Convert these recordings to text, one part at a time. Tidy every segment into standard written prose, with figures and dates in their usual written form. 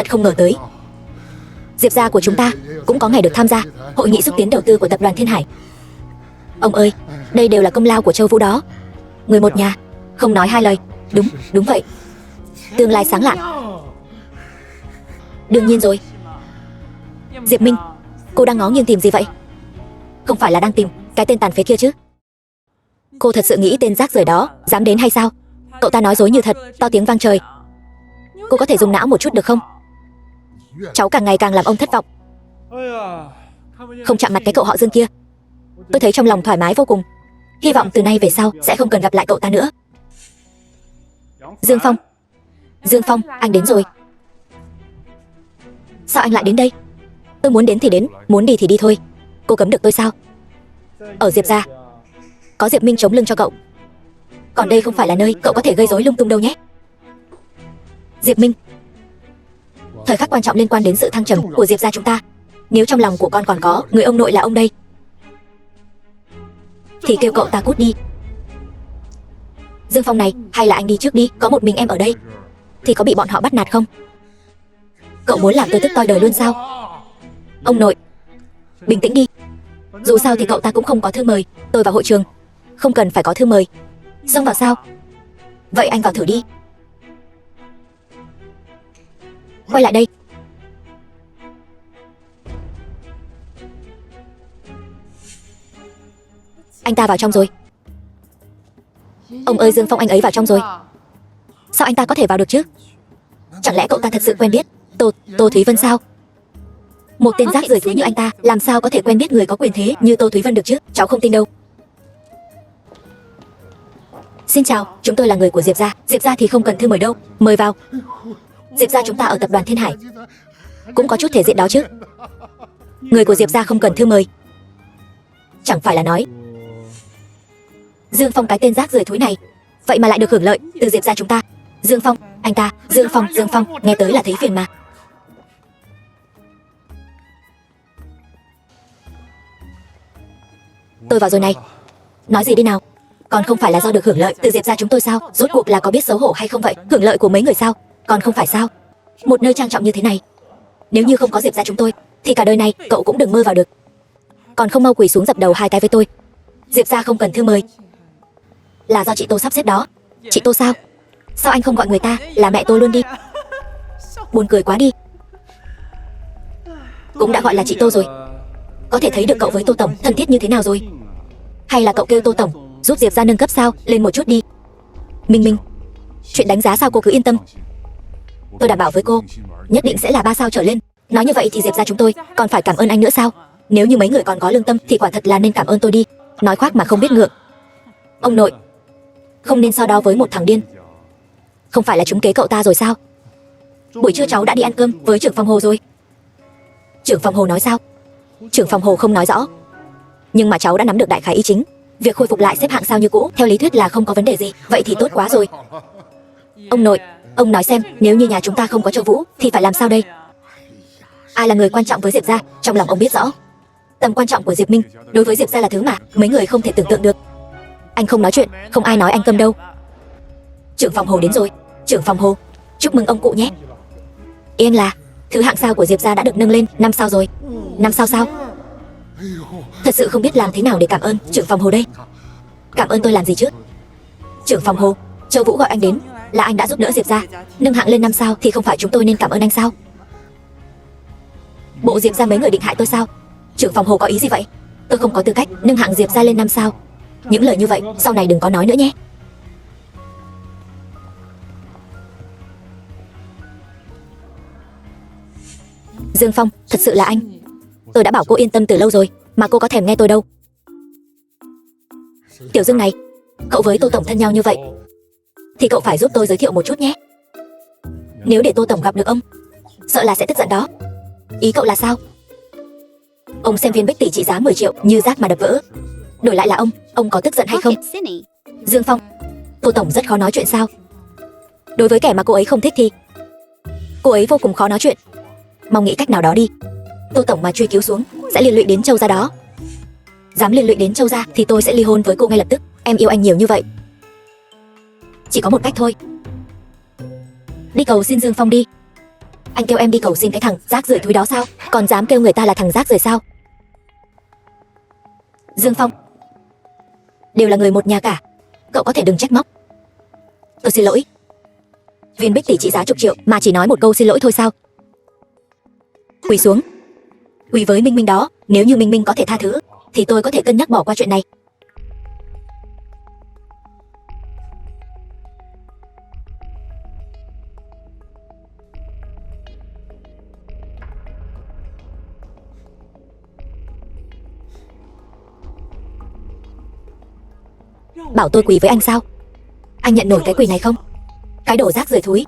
thật không ngờ tới. Diệp gia của chúng ta cũng có ngày được tham gia hội nghị xúc tiến đầu tư của tập đoàn Thiên Hải. Ông ơi, đây đều là công lao của Châu Vũ đó. Người một nhà, không nói hai lời. Đúng vậy. Tương lai sáng lạn. Đương nhiên rồi. Diệp Minh, cô đang ngó nghiêng tìm gì vậy? Không phải là đang tìm cái tên tàn phế kia chứ? Cô thật sự nghĩ tên rác rưởi đó dám đến hay sao? Cậu ta nói dối như thật, to tiếng vang trời. Cô có thể dùng não một chút được không? Cháu càng ngày càng làm ông thất vọng. Không chạm mặt cái cậu họ Dương kia, tôi thấy trong lòng thoải mái vô cùng. Hy vọng từ nay về sau sẽ không cần gặp lại cậu ta nữa. Dương Phong, anh đến rồi. Sao anh lại đến đây? Tôi muốn đến thì đến, muốn đi thì đi thôi. Cô cấm được tôi sao? Ở Diệp gia có Diệp Minh chống lưng cho cậu, còn đây không phải là nơi cậu có thể gây rối lung tung đâu nhé. Diệp Minh, thời khắc quan trọng liên quan đến sự thăng trầm của Diệp gia chúng ta. Nếu trong lòng của con còn có người ông nội là ông đây, thì kêu cậu ta cút đi. Dương Phong này, hay là anh đi trước đi, có một mình em ở đây thì có bị bọn họ bắt nạt không? Cậu muốn làm tôi tức toi đời luôn sao? Ông nội, bình tĩnh đi. Dù sao thì cậu ta cũng không có thư mời tôi vào hội trường, không cần phải có thư mời. Xông vào sao? Vậy anh vào thử đi. Quay lại đây. Anh ta vào trong rồi. Ông ơi, Dương Phong anh ấy vào trong rồi. Sao anh ta có thể vào được chứ? Chẳng lẽ cậu ta thật sự quen biết Tô Thúy Vân sao? Một tên rác rưởi thúi như anh ta làm sao có thể quen biết người có quyền thế như Tô Thúy Vân được chứ? Cháu không tin đâu. Xin chào, chúng tôi là người của Diệp gia. Diệp gia thì không cần thư mời đâu, mời vào. Diệp gia chúng ta ở tập đoàn Thiên Hải, cũng có chút thể diện đó chứ. Người của Diệp gia không cần thư mời. Chẳng phải là nói Dương Phong, cái tên rác rưởi thúi này, vậy mà lại được hưởng lợi từ Diệp gia chúng ta. Dương Phong, anh ta, Dương Phong, nghe tới là thấy phiền mà. Tôi vào rồi này. Nói gì đi nào? Còn không phải là do được hưởng lợi từ Diệp gia chúng tôi sao? Rốt cuộc là có biết xấu hổ hay không vậy? Hưởng lợi của mấy người sao? Còn không phải sao? Một nơi trang trọng như thế này, nếu như không có Diệp gia chúng tôi thì cả đời này cậu cũng đừng mơ vào được. Còn không mau quỳ xuống dập đầu hai cái với tôi. Diệp gia không cần thư mời là do chị Tô sắp xếp đó. Chị Tô sao? Sao anh không gọi người ta là mẹ tôi luôn đi? Buồn cười quá đi. Cũng đã gọi là chị Tô rồi, có thể thấy được cậu với Tô tổng thân thiết như thế nào rồi. Hay là cậu kêu Tô tổng giúp Diệp gia nâng cấp sao lên một chút đi. Minh, chuyện đánh giá sao cô cứ yên tâm. Tôi đảm bảo với cô, nhất định sẽ là 3 sao trở lên. Nói như vậy thì Diệp gia chúng tôi còn phải cảm ơn anh nữa sao? Nếu như mấy người còn có lương tâm thì quả thật là nên cảm ơn tôi đi. Nói khoác mà không biết ngượng. Ông nội, không nên so đo với một thằng điên. Không phải là trúng kế cậu ta rồi sao? Buổi trưa cháu đã đi ăn cơm với trưởng phòng Hồ rồi. Trưởng phòng Hồ nói sao? Trưởng phòng Hồ không nói rõ, nhưng mà cháu đã nắm được đại khái ý chính. Việc khôi phục lại xếp hạng sao như cũ theo lý thuyết là không có vấn đề gì. Vậy thì tốt quá rồi. Ông nội, ông nói xem, nếu như nhà chúng ta không có Châu Vũ thì phải làm sao đây? Ai là người quan trọng với Diệp gia, trong lòng ông biết rõ. Tầm quan trọng của Diệp Minh đối với Diệp gia là thứ mà mấy người không thể tưởng tượng được. Anh không nói chuyện, không ai nói anh câm đâu. Trưởng phòng Hồ đến rồi. Trưởng phòng Hồ, chúc mừng ông cụ nhé. Yên là thứ hạng sao của Diệp gia đã được nâng lên 5 sao rồi. 5 sao sao? Thật sự không biết làm thế nào để cảm ơn trưởng phòng Hồ đây. Cảm ơn tôi làm gì chứ? Trưởng phòng Hồ, Châu Vũ gọi anh đến là anh đã giúp đỡ Diệp gia nâng hạng lên 5 sao thì không phải chúng tôi nên cảm ơn anh sao? Bộ Diệp gia mấy người định hại tôi sao? Trưởng phòng Hồ có ý gì vậy? Tôi không có tư cách nâng hạng Diệp gia lên 5 sao. Những lời như vậy sau này đừng có nói nữa nhé. Dương Phong, thật sự là anh. Tôi đã bảo cô yên tâm từ lâu rồi mà cô có thèm nghe tôi đâu. Tiểu Dương này, cậu với Tô tổng thân nhau như vậy thì cậu phải giúp tôi giới thiệu một chút nhé. Nếu để Tô tổng gặp được ông, sợ là sẽ tức giận đó. Ý cậu là sao? Ông xem viên bích tỷ trị giá 10 triệu như rác mà đập vỡ, đổi lại là ông có tức giận hay không? Dương Phong, Tô tổng rất khó nói chuyện sao? Đối với kẻ mà cô ấy không thích thì cô ấy vô cùng khó nói chuyện. Mong nghĩ cách nào đó đi. Tô tổng mà truy cứu xuống sẽ liên lụy đến Châu gia đó. Dám liên lụy đến Châu gia thì tôi sẽ ly hôn với cô ngay lập tức. Em yêu anh nhiều như vậy, chỉ có một cách thôi. Đi cầu xin Dương Phong đi. Anh kêu em đi cầu xin cái thằng rác rưởi thúi đó sao? Còn dám kêu người ta là thằng rác rưởi sao? Dương Phong, đều là người một nhà cả, cậu có thể đừng trách móc. Tôi xin lỗi. Viên bích tỷ trị giá chục triệu mà chỉ nói một câu xin lỗi thôi sao? Quỳ xuống. Quỳ với Minh Minh đó. Nếu như Minh Minh có thể tha thứ thì tôi có thể cân nhắc bỏ qua chuyện này. Bảo tôi quỳ với anh sao? Anh nhận nổi cái quỳ này không? Cái đồ rác rưởi thúi.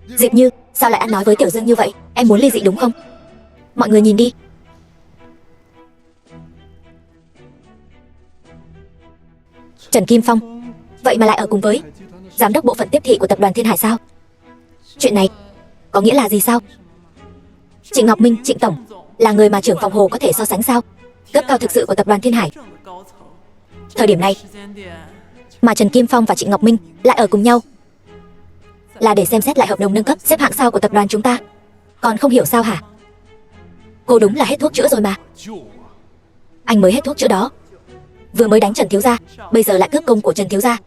Diệp Như, sao lại ăn nói với Tiểu Dương như vậy? Em muốn ly dị đúng không? Mọi người nhìn đi. Trần Kim Phong, vậy mà lại ở cùng với giám đốc bộ phận tiếp thị của tập đoàn Thiên Hải sao? Chuyện này có nghĩa là gì sao? Trịnh Ngọc Minh, Trịnh tổng là người mà trưởng phòng Hồ có thể so sánh sao? Cấp cao thực sự của tập đoàn Thiên Hải. Thời điểm này mà Trần Kim Phong và Trịnh Ngọc Minh lại ở cùng nhau là để xem xét lại hợp đồng nâng cấp xếp hạng sao của tập đoàn chúng ta. Còn không hiểu sao hả? Cô đúng là hết thuốc chữa rồi mà. Anh mới hết thuốc chữa đó. Vừa mới đánh Trần thiếu gia, bây giờ lại cướp công của Trần thiếu gia.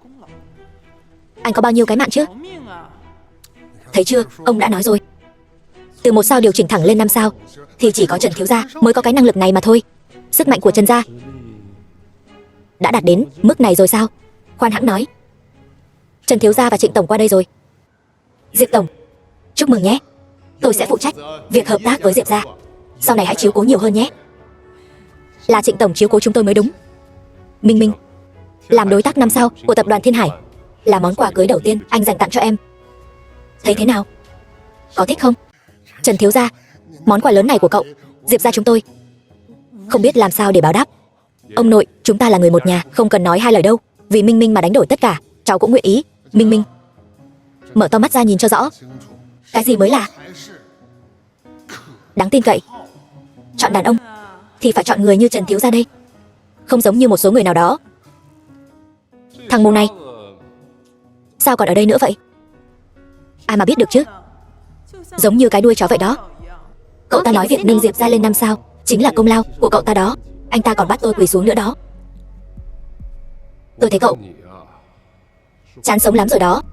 Anh có bao nhiêu cái mạng chứ? Thấy chưa, ông đã nói rồi. Từ 1 sao điều chỉnh thẳng lên 5 sao thì chỉ có Trần thiếu gia mới có cái năng lực này mà thôi. Sức mạnh của Trần gia đã đạt đến mức này rồi sao? Khoan hãng nói. Trần thiếu gia và Trịnh tổng qua đây rồi. Diệp tổng, chúc mừng nhé. Tôi sẽ phụ trách việc hợp tác với Diệp gia. Sau này hãy chiếu cố nhiều hơn nhé. Là Trịnh tổng chiếu cố chúng tôi mới đúng. Minh Minh, làm đối tác 5 sao của tập đoàn Thiên Hải là món quà cưới đầu tiên anh dành tặng cho em. Thấy thế nào? Có thích không? Trần thiếu gia, món quà lớn này của cậu, Diệp gia chúng tôi không biết làm sao để báo đáp. Ông nội, chúng ta là người một nhà, không cần nói hai lời đâu. Vì Minh Minh mà đánh đổi tất cả, cháu cũng nguyện ý. Minh Minh, mở to mắt ra nhìn cho rõ. Cái gì mới là đáng tin cậy? Chọn đàn ông thì phải chọn người như Trần thiếu gia đây, không giống như một số người nào đó. Thằng mù này sao còn ở đây nữa vậy? Ai mà biết được chứ. Giống như cái đuôi chó vậy đó. Cậu ta nói việc nâng Diệp ra lên 5 sao chính là công lao của cậu ta đó. Anh ta còn bắt tôi quỳ xuống nữa đó. Tôi thấy cậu chán sống lắm rồi đó.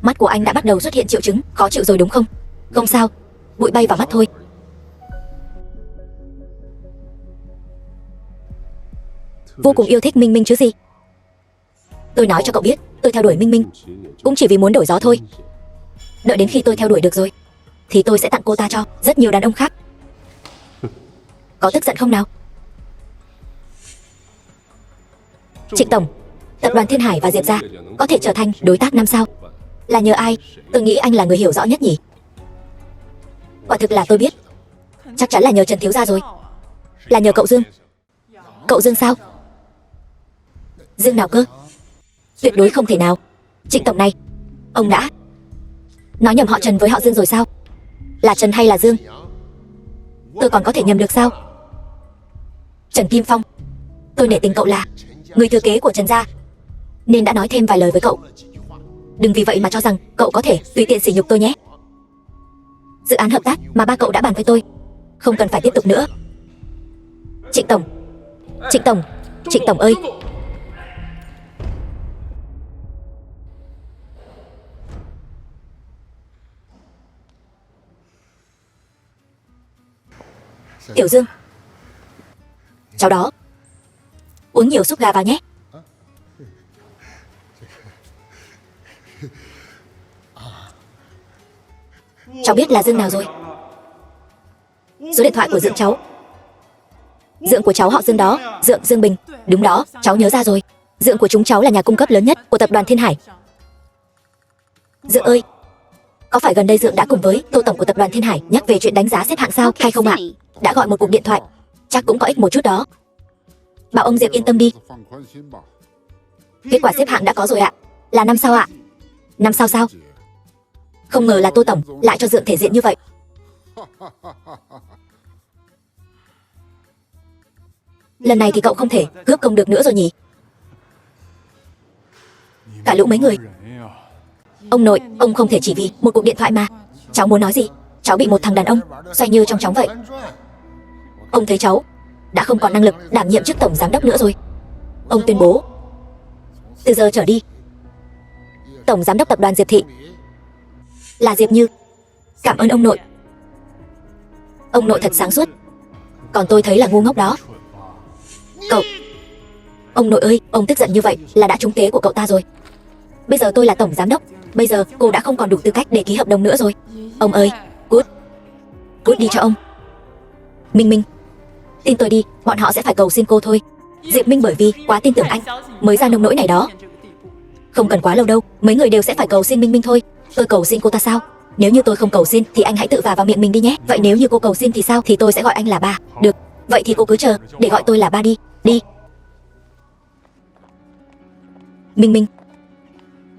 Mắt của anh đã bắt đầu xuất hiện triệu chứng khó chịu rồi đúng không? Không sao, bụi bay vào mắt thôi. Vô cùng yêu thích Minh Minh chứ gì. Tôi nói cho cậu biết, tôi theo đuổi Minh Minh cũng chỉ vì muốn đổi gió thôi. Đợi đến khi tôi theo đuổi được rồi thì tôi sẽ tặng cô ta cho rất nhiều đàn ông khác. Có tức giận không nào? Trịnh tổng, tập đoàn Thiên Hải và Diệp gia có thể trở thành đối tác 5 sao là nhờ ai? Tôi nghĩ anh là người hiểu rõ nhất nhỉ. Quả thực là tôi biết, chắc chắn là nhờ Trần thiếu gia rồi. Là nhờ cậu Dương. Cậu Dương sao? Dương nào cơ? Tuyệt đối không thể nào. Trịnh tổng này, ông đã nói nhầm họ Trần với họ Dương rồi sao? Là Trần hay là Dương? Tôi còn có thể nhầm được sao? Trần Kim Phong, tôi nể tình cậu là người thừa kế của Trần gia nên đã nói thêm vài lời với cậu. Đừng vì vậy mà cho rằng cậu có thể tùy tiện sỉ nhục tôi nhé. Dự án hợp tác mà ba cậu đã bàn với tôi không cần phải tiếp tục nữa. Trịnh tổng, Trịnh tổng, Trịnh tổng ơi. Tiểu Dương, cháu đó uống nhiều súp gà vào nhé. Cháu biết là Dương nào rồi. Số điện thoại của Dượng cháu. Dượng của cháu họ Dương đó, Dượng Dương Bình. Đúng đó, cháu nhớ ra rồi. Dượng của chúng cháu là nhà cung cấp lớn nhất của tập đoàn Thiên Hải. Dượng ơi, có phải gần đây Dượng đã cùng với Tô tổng của tập đoàn Thiên Hải nhắc về chuyện đánh giá xếp hạng sao hay không ạ? Đã gọi một cuộc điện thoại, chắc cũng có ích một chút đó. Bảo ông Diệp yên tâm đi. Kết quả xếp hạng đã có rồi ạ. Là 5 sao ạ. 5 sao sao? Không ngờ là Tô tổng lại cho Dượng thể diện như vậy. Lần này thì cậu không thể cướp công được nữa rồi nhỉ. Cả lũ mấy người. Ông nội, ông không thể chỉ vì một cuộc điện thoại mà Cháu muốn nói gì? Cháu bị một thằng đàn ông xoay như trong chóng vậy. Ông thấy cháu đã không còn năng lực đảm nhiệm chức tổng giám đốc nữa rồi. Ông tuyên bố từ giờ trở đi, tổng giám đốc tập đoàn Diệp Thị là Diệp Như. Cảm ơn ông nội. Ông nội thật sáng suốt, còn tôi thấy là ngu ngốc đó. Cậu... Ông nội ơi, ông tức giận như vậy là đã trúng kế của cậu ta rồi. Bây giờ tôi là tổng giám đốc, bây giờ cô đã không còn đủ tư cách để ký hợp đồng nữa rồi. Ông ơi, cút. Cút đi cho ông. Minh Minh, tin tôi đi, bọn họ sẽ phải cầu xin cô thôi. Diệp Minh bởi vì quá tin tưởng anh mới ra nông nỗi này đó. Không cần quá lâu đâu, mấy người đều sẽ phải cầu xin Minh Minh thôi. Tôi cầu xin cô ta sao? Nếu như tôi không cầu xin thì anh hãy tự vào miệng mình đi nhé. Vậy nếu như cô cầu xin thì sao? Thì tôi sẽ gọi anh là ba. Được, vậy thì cô cứ chờ để gọi tôi là ba đi. Đi. Minh Minh,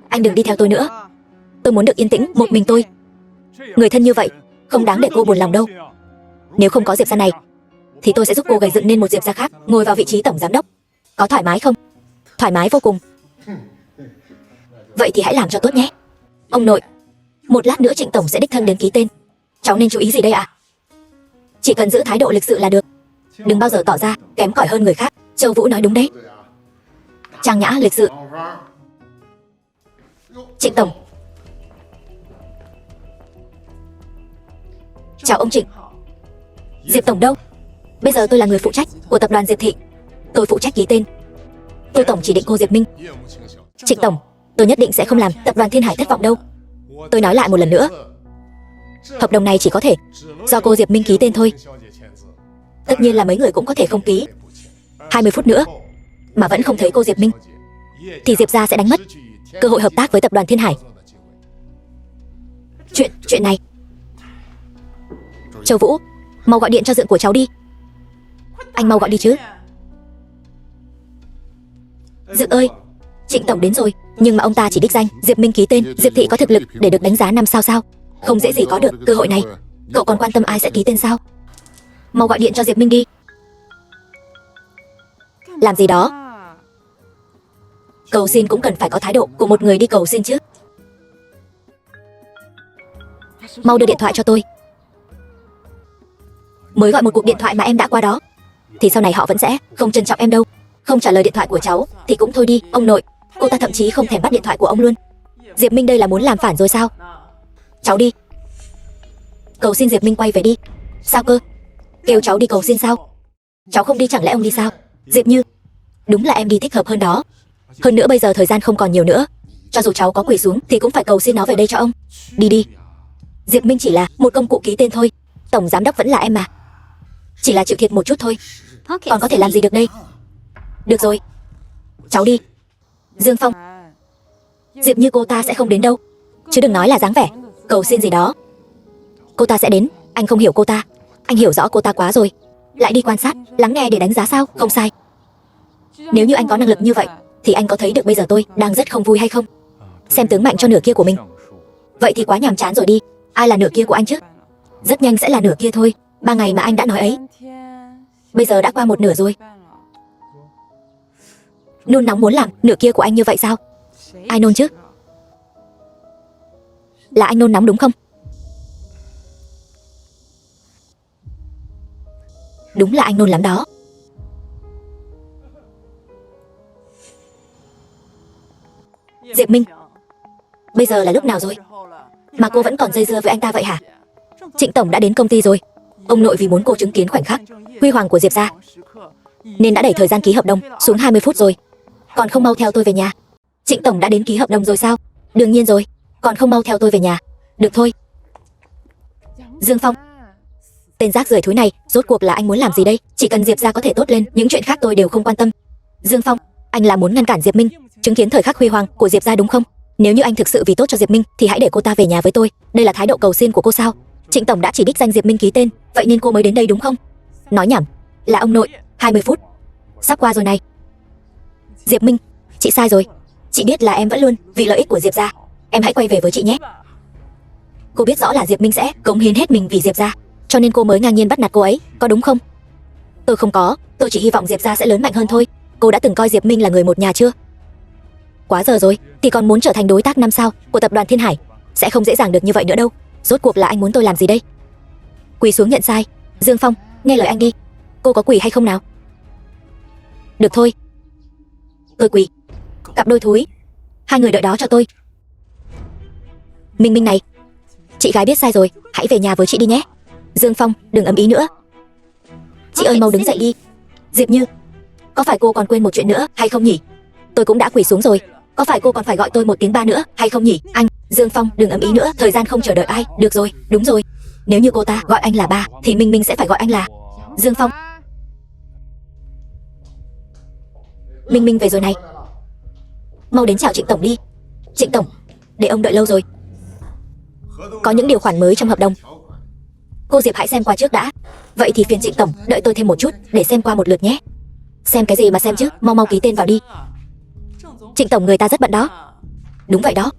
anh đừng đi theo tôi nữa. Tôi muốn được yên tĩnh một mình tôi. Người thân như vậy không đáng để cô buồn lòng đâu. Nếu không có Diệp gia này thì tôi sẽ giúp cô gầy dựng nên một Diệp gia khác, ngồi vào vị trí tổng giám đốc. Có thoải mái không? Thoải mái vô cùng. Vậy thì hãy làm cho tốt nhé. Ông nội, một lát nữa Trịnh tổng sẽ đích thân đến ký tên. Cháu nên chú ý gì đây ạ? Chỉ cần giữ thái độ lịch sự là được, đừng bao giờ tỏ ra kém cỏi hơn người khác. Châu Vũ nói đúng đấy. Trang nhã lịch sự. Trịnh tổng. Chào ông Trịnh. Diệp tổng đâu? Bây giờ tôi là người phụ trách của tập đoàn Diệp Thị. Tôi phụ trách ký tên. Tôi tổng chỉ định cô Diệp Minh. Trịnh tổng, tôi nhất định sẽ không làm tập đoàn Thiên Hải thất vọng đâu. Tôi nói lại một lần nữa, hợp đồng này chỉ có thể do cô Diệp Minh ký tên thôi. Tất nhiên là mấy người cũng có thể không ký. 20 phút nữa mà vẫn không thấy cô Diệp Minh thì Diệp gia sẽ đánh mất cơ hội hợp tác với tập đoàn Thiên Hải. Chuyện này. Châu Vũ, mau gọi điện cho dượng của cháu đi. Anh mau gọi đi chứ. Dượng ơi, Trịnh tổng đến rồi, nhưng mà ông ta chỉ đích danh Diệp Minh ký tên. Diệp Thị có thực lực để được đánh giá 5 sao sao? Không dễ gì có được cơ hội này. Cậu còn quan tâm ai sẽ ký tên sao? Mau gọi điện cho Diệp Minh đi. Làm gì đó? Cầu xin cũng cần phải có thái độ của một người đi cầu xin chứ. Mau đưa điện thoại cho tôi. Mới gọi một cuộc điện thoại mà em đã qua đó thì sau này họ vẫn sẽ không trân trọng em đâu. Không trả lời điện thoại của cháu thì cũng thôi đi. Ông nội, cô ta thậm chí không thèm bắt điện thoại của ông luôn. Diệp Minh đây là muốn làm phản rồi sao? Cháu đi cầu xin Diệp Minh quay về đi. Sao cơ? Kêu cháu đi cầu xin sao? Cháu không đi chẳng lẽ ông đi sao? Diệp Như, đúng là em đi thích hợp hơn đó. Hơn nữa bây giờ thời gian không còn nhiều nữa, cho dù cháu có quỳ xuống thì cũng phải cầu xin nó về đây cho ông. Đi đi. Diệp Minh chỉ là một công cụ ký tên thôi. Tổng giám đốc vẫn là em mà. Chỉ là chịu thiệt một chút thôi, còn có thể làm gì được đây. Được rồi, cháu đi. Dương Phong, Diệp Như cô ta sẽ không đến đâu. Chứ đừng nói là dáng vẻ cầu xin gì đó. Cô ta sẽ đến. Anh không hiểu cô ta. Anh hiểu rõ cô ta quá rồi. Lại đi quan sát, lắng nghe để đánh giá sao? Không sai. Nếu như anh có năng lực như vậy thì anh có thấy được bây giờ tôi đang rất không vui hay không? Xem tướng mạnh cho nửa kia của mình. Vậy thì quá nhàm chán rồi đi. Ai là nửa kia của anh chứ? Rất nhanh sẽ là nửa kia thôi. 3 ngày mà anh đã nói ấy, bây giờ đã qua một nửa rồi. Nôn nóng muốn làm nửa kia của anh như vậy sao? Ai nôn chứ? Là anh nôn nóng đúng không? Đúng là anh nôn lắm đó. Diệp Minh, bây giờ là lúc nào rồi mà cô vẫn còn dây dưa với anh ta vậy hả? Trịnh tổng đã đến công ty rồi. Ông nội vì muốn cô chứng kiến khoảnh khắc huy hoàng của Diệp gia nên đã đẩy thời gian ký hợp đồng xuống 20 phút rồi. Còn không mau theo tôi về nhà. Trịnh tổng đã đến ký hợp đồng rồi sao? Đương nhiên rồi. Còn không mau theo tôi về nhà. Được thôi. Dương Phong, tên rác rưởi thúi này, rốt cuộc là anh muốn làm gì đây? Chỉ cần Diệp gia có thể tốt lên, những chuyện khác tôi đều không quan tâm. Dương Phong, anh là muốn ngăn cản Diệp Minh chứng kiến thời khắc huy hoàng của Diệp gia đúng không? Nếu như anh thực sự vì tốt cho Diệp Minh thì hãy để cô ta về nhà với tôi. Đây là thái độ cầu xin của cô sao? Trịnh tổng đã chỉ đích danh Diệp Minh ký tên, vậy nên cô mới đến đây đúng không? Nói nhảm. Là ông nội. 20 phút sắp qua rồi này. Diệp Minh, chị sai rồi. Chị biết là em vẫn luôn vì lợi ích của Diệp gia. Em hãy quay về với chị nhé. Cô biết rõ là Diệp Minh sẽ cống hiến hết mình vì Diệp gia, cho nên cô mới ngang nhiên bắt nạt cô ấy, có đúng không? Tôi không có, tôi chỉ hy vọng Diệp gia sẽ lớn mạnh hơn thôi. Cô đã từng coi Diệp Minh là người một nhà chưa? Quá giờ rồi, thì còn muốn trở thành đối tác 5 sao của tập đoàn Thiên Hải sẽ không dễ dàng được như vậy nữa đâu. Rốt cuộc là anh muốn tôi làm gì đây? Quỳ xuống nhận sai. Dương Phong, nghe lời anh đi. Cô có quỳ hay không nào? Được thôi. Tôi quỳ. Cặp đôi thúi, hai người đợi đó cho tôi. Minh Minh này, chị gái biết sai rồi, hãy về nhà với chị đi nhé. Dương Phong, đừng ầm ĩ nữa. Chị ơi mau đứng dậy đi. Diệp Như, có phải cô còn quên một chuyện nữa hay không nhỉ? Tôi cũng đã quỳ xuống rồi, có phải cô còn phải gọi tôi một tiếng ba nữa hay không nhỉ? Anh, Dương Phong, đừng ầm ĩ nữa, thời gian không chờ đợi ai. Được rồi, đúng rồi. Nếu như cô ta gọi anh là ba thì Minh Minh sẽ phải gọi anh là Dương Phong. Minh Minh về rồi này. Mau đến chào Trịnh tổng đi. Trịnh tổng, để ông đợi lâu rồi. Có những điều khoản mới trong hợp đồng. Cô Diệp hãy xem qua trước đã. Vậy thì phiền Trịnh tổng đợi tôi thêm một chút để xem qua một lượt nhé. Xem cái gì mà xem chứ, mau mau ký tên vào đi. Trịnh tổng, người ta rất bận đó. Đúng vậy đó.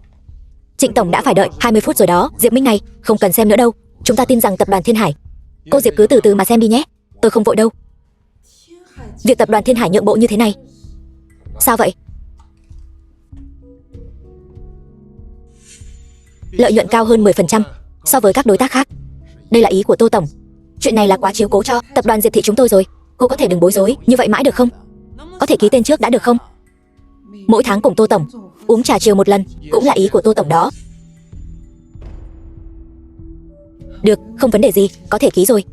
Trịnh tổng đã phải đợi 20 phút rồi đó. Diệp Minh này, không cần xem nữa đâu. Chúng ta tin rằng tập đoàn Thiên Hải. Cô Diệp cứ từ từ mà xem đi nhé. Tôi không vội đâu. Việc tập đoàn Thiên Hải nhượng bộ như thế này. Sao vậy? Lợi nhuận cao hơn 10% so với các đối tác khác. Đây là ý của Tô tổng. Chuyện này là quá chiếu cố cho tập đoàn Diệp thị chúng tôi rồi. Cô có thể đừng bối rối như vậy mãi được không? Có thể ký tên trước đã được không? Mỗi tháng cùng Tô tổng uống trà chiều một lần cũng là ý của Tô tổng đó. Được, không vấn đề gì, có thể ký rồi.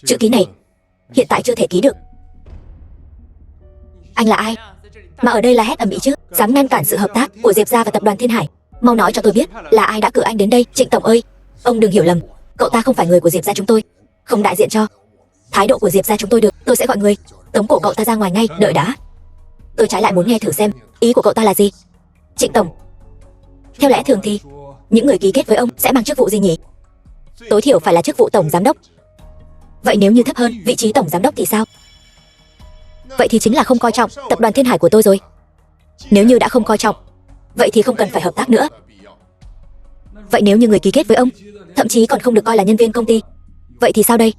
Chữ ký này hiện tại chưa thể ký được. Anh là ai mà ở đây là hét ầm ĩ chứ? Dám ngăn cản sự hợp tác của Diệp gia và tập đoàn Thiên Hải. Mau nói cho tôi biết là ai đã cử anh đến đây. Trịnh tổng ơi, ông đừng hiểu lầm, cậu ta không phải người của Diệp gia chúng tôi, không đại diện cho thái độ của Diệp gia chúng tôi được. Tôi sẽ gọi người tống cổ cậu ta ra ngoài ngay. Đợi đã, tôi trái lại muốn nghe thử xem ý của cậu ta là gì. Trịnh tổng, theo lẽ thường thì những người ký kết với ông sẽ mang chức vụ gì nhỉ? Tối thiểu phải là chức vụ tổng giám đốc. Vậy nếu như thấp hơn vị trí tổng giám đốc thì sao? Vậy thì chính là không coi trọng tập đoàn Thiên Hải của tôi rồi. Nếu như đã không coi trọng, vậy thì không cần phải hợp tác nữa. Vậy nếu như người ký kết với ông thậm chí còn không được coi là nhân viên công ty, vậy thì sao đây?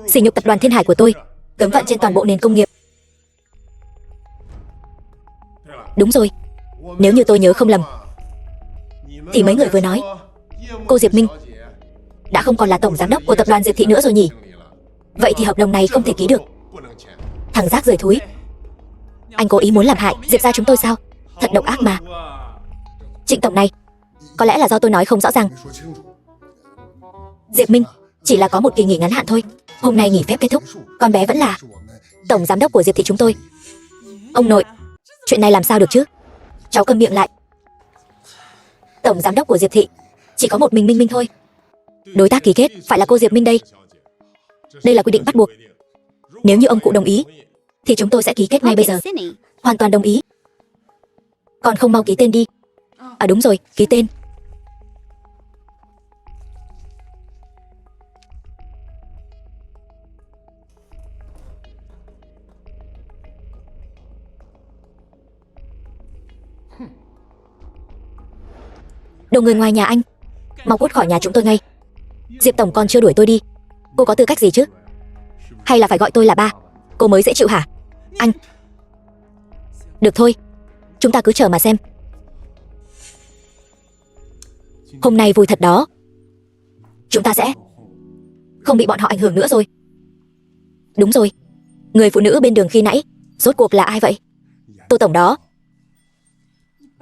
Sỉ nhục tập đoàn Thiên Hải của tôi, cấm vận trên toàn bộ nền công nghiệp. Đúng rồi, nếu như tôi nhớ không lầm thì mấy người vừa nói cô Diệp Minh đã không còn là tổng giám đốc của tập đoàn Diệp thị nữa rồi nhỉ? Vậy thì hợp đồng này không thể ký được. Thằng rác rưởi thúi, anh cố ý muốn làm hại Diệp gia chúng tôi sao? Thật độc ác mà. Trịnh tổng này, có lẽ là do tôi nói không rõ ràng. Diệp Minh chỉ là có một kỳ nghỉ ngắn hạn thôi. Hôm nay nghỉ phép kết thúc, con bé vẫn là tổng giám đốc của Diệp thị chúng tôi. Ông nội, chuyện này làm sao được chứ? Cháu câm miệng lại. Tổng giám đốc của Diệp thị chỉ có một mình Minh Minh thôi. Đối tác ký kết phải là cô Diệp Minh đây. Đây là quy định bắt buộc. Nếu như ông cụ đồng ý thì chúng tôi sẽ ký kết ngay bây giờ. Hoàn toàn đồng ý. Còn không mau ký tên đi. À đúng rồi, ký tên. Đồ người ngoài nhà anh, mau cút khỏi nhà chúng tôi ngay. Diệp tổng còn chưa đuổi tôi đi, cô có tư cách gì chứ? Hay là phải gọi tôi là ba, cô mới dễ chịu hả? Anh. Được thôi, chúng ta cứ chờ mà xem. Hôm nay vui thật đó. Chúng ta sẽ không bị bọn họ ảnh hưởng nữa rồi. Đúng rồi, người phụ nữ bên đường khi nãy rốt cuộc là ai vậy? Tô tổng đó.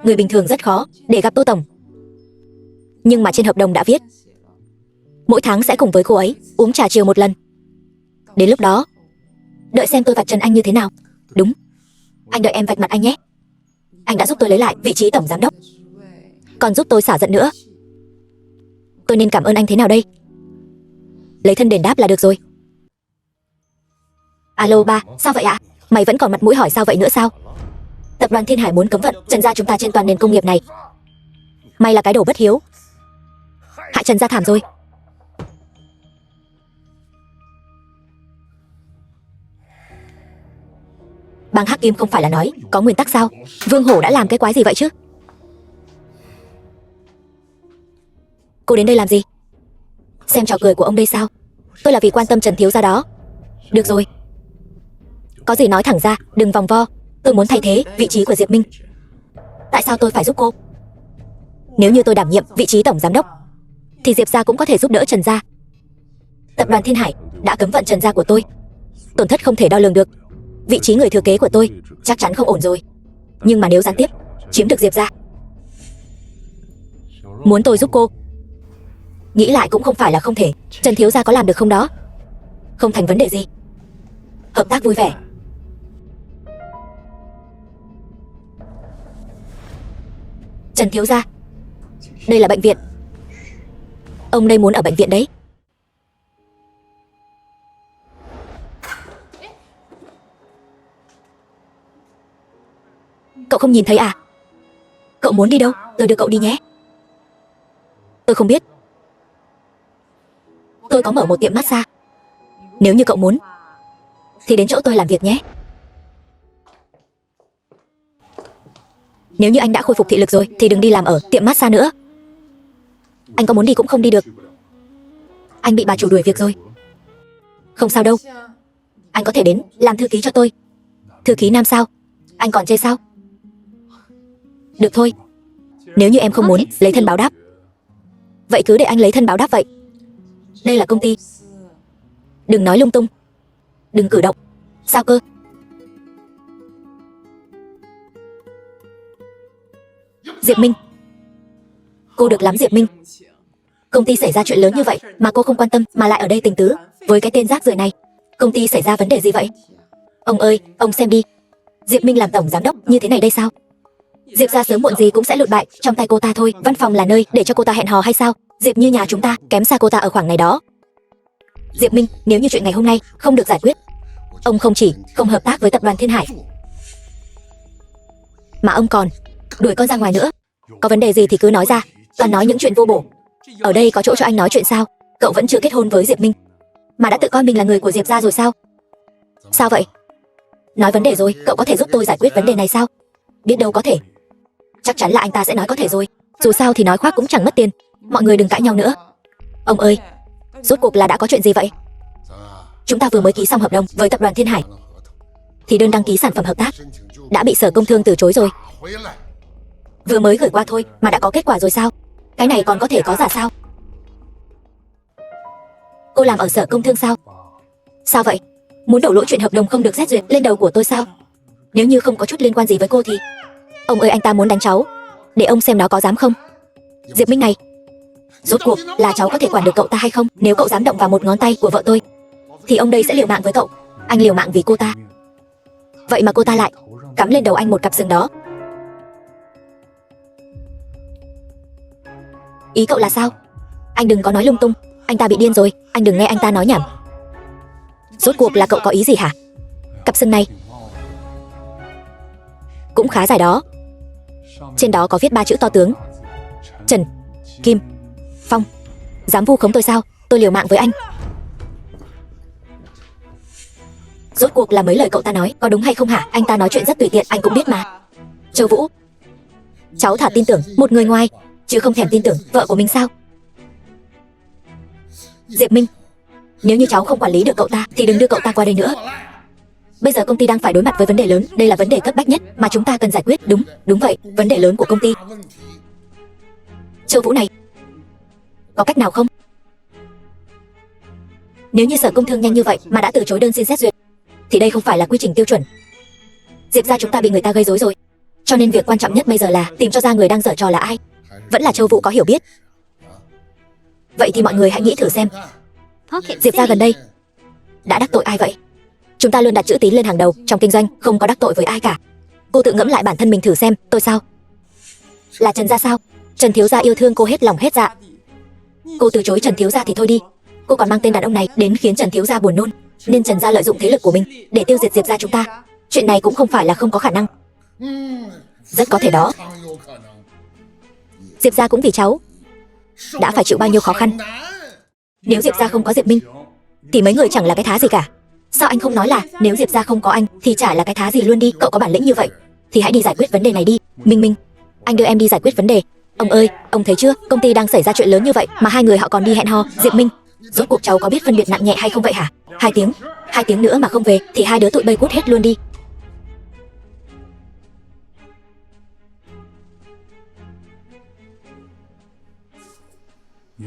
Người bình thường rất khó để gặp Tô tổng, nhưng mà trên hợp đồng đã viết mỗi tháng sẽ cùng với cô ấy uống trà chiều một lần. Đến lúc đó đợi xem tôi vạch trần anh như thế nào. Đúng, anh đợi em vạch mặt anh nhé. Anh đã giúp tôi lấy lại vị trí tổng giám đốc, còn giúp tôi xả giận nữa. Tôi nên cảm ơn anh thế nào đây? Lấy thân đền đáp là được rồi. Alo ba, sao vậy ạ? Mày vẫn còn mặt mũi hỏi sao vậy nữa sao? Tập đoàn Thiên Hải muốn cấm vận Trần gia chúng ta trên toàn nền công nghiệp này. Mày là cái đồ bất hiếu, hại Trần gia thảm rồi. Bang Hắc Kim không phải là nói có nguyên tắc sao? Vương Hổ đã làm cái quái gì vậy chứ? Cô đến đây làm gì? Xem trò cười của ông đây sao? Tôi là vì quan tâm Trần thiếu gia đó. Được rồi, có gì nói thẳng ra, đừng vòng vo. Tôi muốn thay thế vị trí của Diệp Minh. Tại sao tôi phải giúp cô? Nếu như tôi đảm nhiệm vị trí tổng giám đốc thì Diệp gia cũng có thể giúp đỡ Trần gia. Tập đoàn Thiên Hải đã cấm vận Trần gia của tôi, tổn thất không thể đo lường được. Vị trí người thừa kế của tôi chắc chắn không ổn rồi. Nhưng mà nếu gián tiếp chiếm được Diệp gia, muốn tôi giúp cô, nghĩ lại cũng không phải là không thể. Trần thiếu gia có làm được không đó? Không thành vấn đề gì. Hợp tác vui vẻ. Trần thiếu gia, đây là bệnh viện. Ông đây muốn ở bệnh viện đấy. Cậu không nhìn thấy à? Cậu muốn đi đâu? Tôi đưa cậu đi nhé. Tôi không biết. Tôi có mở một tiệm massage. Nếu như cậu muốn thì đến chỗ tôi làm việc nhé. Nếu như anh đã khôi phục thị lực rồi thì đừng đi làm ở tiệm massage nữa. Anh có muốn đi cũng không đi được. Anh bị bà chủ đuổi việc rồi. Không sao đâu. Anh có thể đến làm thư ký cho tôi. Thư ký nam sao? Anh còn chê sao? Được thôi. Nếu như em không muốn lấy thân báo đáp, vậy cứ để anh lấy thân báo đáp vậy. Đây là công ty. Đừng nói lung tung. Đừng cử động. Sao cơ? Diệp Minh. Cô được lắm Diệp Minh. Công ty xảy ra chuyện lớn như vậy mà cô không quan tâm, mà lại ở đây tình tứ với cái tên rác rưởi này. Công ty xảy ra vấn đề gì vậy? Ông ơi, ông xem đi. Diệp Minh làm tổng giám đốc như thế này đây sao? Diệp gia sớm muộn gì cũng sẽ lụt bại trong tay cô ta thôi. Văn phòng là nơi để cho cô ta hẹn hò hay sao? Diệp như nhà chúng ta, kém xa cô ta ở khoảng này đó. Diệp Minh, nếu như chuyện ngày hôm nay không được giải quyết, ông không chỉ không hợp tác với tập đoàn Thiên Hải, mà ông còn đuổi con ra ngoài nữa. Có vấn đề gì thì cứ nói ra, toàn nói những chuyện vô bổ. Ở đây có chỗ cho anh nói chuyện sao? Cậu vẫn chưa kết hôn với Diệp Minh mà đã tự coi mình là người của Diệp gia rồi sao? Sao vậy? Nói vấn đề rồi, cậu có thể giúp tôi giải quyết vấn đề này sao? Biết đâu có thể. Chắc chắn là anh ta sẽ nói có thể rồi. Dù sao thì nói khoác cũng chẳng mất tiền. Mọi người đừng cãi nhau nữa. Ông ơi, rốt cuộc là đã có chuyện gì vậy? Chúng ta vừa mới ký xong hợp đồng với tập đoàn Thiên Hải thì đơn đăng ký sản phẩm hợp tác đã bị Sở Công Thương từ chối rồi. Vừa mới gửi qua thôi mà đã có kết quả rồi sao? Cái này còn có thể có giả sao? Cô làm ở Sở Công Thương sao? Sao vậy? Muốn đổ lỗi chuyện hợp đồng không được xét duyệt lên đầu của tôi sao? Nếu như không có chút liên quan gì với cô thì... Ông ơi, anh ta muốn đánh cháu. Để ông xem nó có dám không? Diệp Minh này, rốt cuộc là cháu có thể quản được cậu ta hay không? Nếu cậu dám động vào một ngón tay của vợ tôi thì ông đây sẽ liều mạng với cậu. Anh liều mạng vì cô ta, vậy mà cô ta lại cắm lên đầu anh một cặp sừng đó. Ý cậu là sao? Anh đừng có nói lung tung. Anh ta bị điên rồi, anh đừng nghe anh ta nói nhảm. Rốt cuộc là cậu có ý gì hả? Cặp sừng này cũng khá dài đó. Trên đó có viết 3 chữ to tướng: Trần Kim Phong. Dám vu khống tôi sao? Tôi liều mạng với anh. Rốt cuộc là mấy lời cậu ta nói có đúng hay không hả? Anh ta nói chuyện rất tùy tiện, anh cũng biết mà. Châu Vũ, cháu thà tin tưởng một người ngoài chứ không thèm tin tưởng vợ của mình sao? Diệp Minh, nếu như cháu không quản lý được cậu ta thì đừng đưa cậu ta qua đây nữa. Bây giờ công ty đang phải đối mặt với vấn đề lớn. Đây là vấn đề cấp bách nhất mà chúng ta cần giải quyết. Đúng vậy, vấn đề lớn của công ty. Châu Vũ này, có cách nào không? Nếu như Sở Công Thương nhanh như vậy mà đã từ chối đơn xin xét duyệt thì đây không phải là quy trình tiêu chuẩn. Diệp gia chúng ta bị người ta gây rối rồi. Cho nên việc quan trọng nhất bây giờ là tìm cho ra người đang giở trò là ai. Vẫn là Châu Vũ có hiểu biết. Vậy thì mọi người hãy nghĩ thử xem, Diệp gia gần đây đã đắc tội ai vậy? Chúng ta luôn đặt chữ tín lên hàng đầu trong kinh doanh, không có đắc tội với ai cả. Cô tự ngẫm lại bản thân mình thử xem. Tôi sao? Là Trần gia sao? Trần thiếu gia yêu thương cô hết lòng hết dạ. Cô từ chối Trần thiếu gia thì thôi đi, cô còn mang tên đàn ông này đến khiến Trần thiếu gia buồn nôn. Nên Trần gia lợi dụng thế lực của mình để tiêu diệt Diệp gia chúng ta. Chuyện này cũng không phải là không có khả năng. Rất có thể đó. Diệp gia cũng vì cháu đã phải chịu bao nhiêu khó khăn. Nếu Diệp gia không có Diệp Minh thì mấy người chẳng là cái thá gì cả. Sao anh không nói là nếu Diệp gia không có anh thì chả là cái thá gì luôn đi? Cậu có bản lĩnh như vậy thì hãy đi giải quyết vấn đề này đi. Minh Minh, anh đưa em đi giải quyết vấn đề. Ông ơi, ông thấy chưa? Công ty đang xảy ra chuyện lớn như vậy mà hai người họ còn đi hẹn hò. Diệp Minh, rốt cuộc cháu có biết phân biệt nặng nhẹ hay không vậy hả? 2 tiếng nữa mà không về thì hai đứa tụi bay cút hết luôn đi.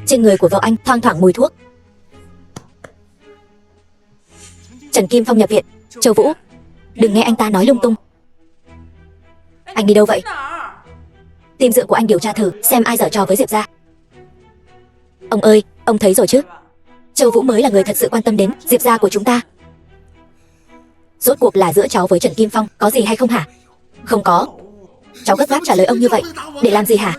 Trên người của vợ anh thoang thoảng mùi thuốc. Trần Kim Phong nhập viện. Châu Vũ, đừng nghe anh ta nói lung tung. Anh đi đâu vậy? Tìm dựa của anh điều tra thử xem ai giở trò với Diệp gia. Ông ơi, ông thấy rồi chứ? Châu Vũ mới là người thật sự quan tâm đến Diệp gia của chúng ta. Rốt cuộc là giữa cháu với Trần Kim Phong có gì hay không hả? Không có. Cháu gấp gáp trả lời ông như vậy để làm gì hả?